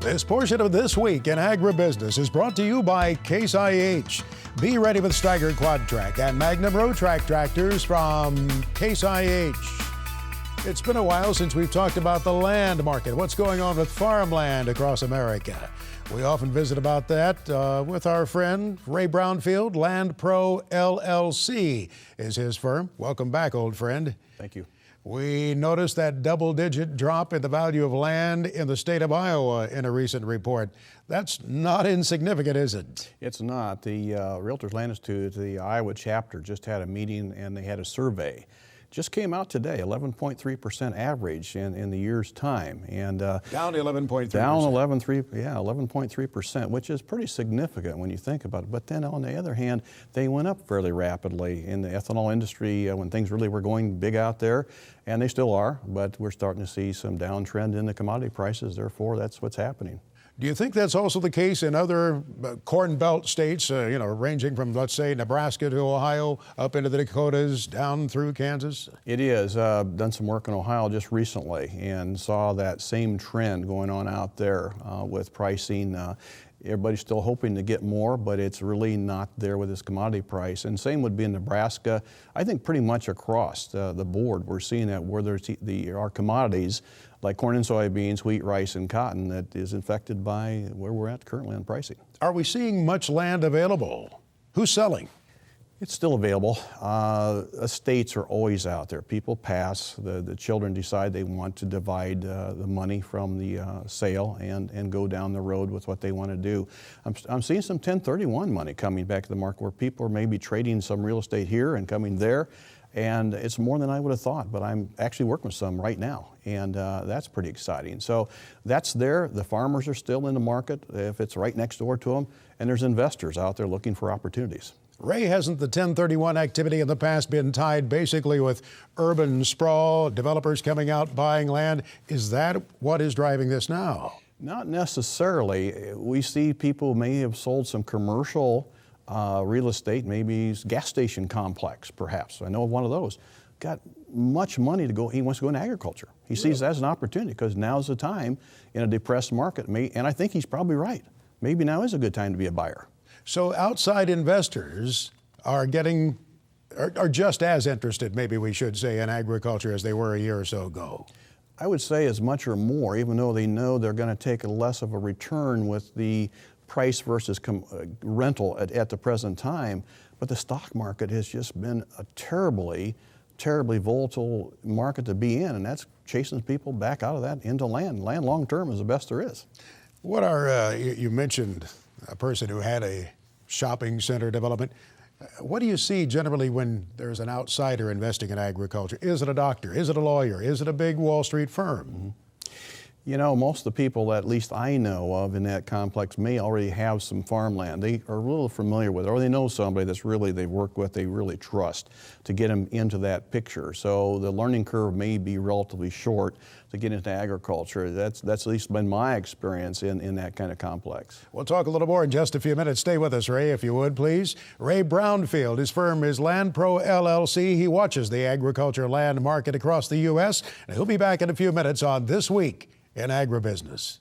This portion of This Week in Agribusiness is brought to you by Case IH. Be ready with Steiger Quad Track and Magnum Row Track tractors from Case IH. It's been a while since we've talked about the land market. What's going on with farmland across America? We often visit about that with our friend Ray Brownfield. Land Pro LLC is his firm. Welcome back, old friend. Thank you. We noticed that double-digit drop in the value of land in the state of Iowa in a recent report. That's not insignificant, is it? It's not. The Realtors Land Institute, the Iowa chapter, just had a meeting and they had a survey. Just came out today, 11.3% average in the year's time, and down to 11.3%. Down 11.3%, which is pretty significant when you think about it. But then on the other hand, they went up fairly rapidly in the ethanol industry when things really were going big out there, and they still are. But we're starting to see some downtrend in the commodity prices. Therefore, that's what's happening. Do you think that's also the case in other Corn Belt states, ranging from, let's say, Nebraska to Ohio, up into the Dakotas, down through Kansas? It is. Done some work in Ohio just recently and saw that same trend going on out there with pricing. Everybody's still hoping to get more, but it's really not there with this commodity price. And same would be in Nebraska. I think pretty much across the board, we're seeing that where there's our commodities like corn and soybeans, wheat, rice, and cotton that is affected by where we're at currently on pricing. Are we seeing much land available? Who's selling? It's still available. Estates are always out there. People pass. The children decide they want to divide the money from the sale and go down the road with what they want to do. I'm seeing some 1031 money coming back to the market where people are maybe trading some real estate here and coming there. And it's more than I would have thought, but I'm actually working with some right now, and that's pretty exciting. So that's there. The farmers are still in the market if it's right next door to them, and there's investors out there looking for opportunities. Ray, hasn't the 1031 activity in the past been tied basically with urban sprawl, developers coming out buying land? Is that what is driving this now? Not necessarily. We see people may have sold some commercial real estate, maybe gas station complex, perhaps. I know of one of those. Got much money to go. He wants to go into agriculture. He sees that as an opportunity because now's the time in a depressed market. And I think he's probably right. Maybe now is a good time to be a buyer. So outside investors are just as interested, maybe we should say, in agriculture as they were a year or so ago. I would say as much or more, even though they know they're going to take less of a return with the price versus rental at the present time. But the stock market has just been a terribly volatile market to be in, and that's chasing people back out of that into land. Land long term is the best there is. What are, you mentioned a person who had a shopping center development. What do you see generally when there's an outsider investing in agriculture? Is it a doctor? Is it a lawyer? Is it a big Wall Street firm? Mm-hmm. You know, most of the people that at least I know of in that complex may already have some farmland. They are a little familiar with it, or they know somebody that's really they've worked with, they really trust to get them into that picture. So the learning curve may be relatively short to get into agriculture. That's at least been my experience in that kind of complex. We'll talk a little more in just a few minutes. Stay with us, Ray, if you would, please. Ray Brownfield, his firm is Land Pro LLC. He watches the agriculture land market across the U.S., and he'll be back in a few minutes on This Week in Agribusiness.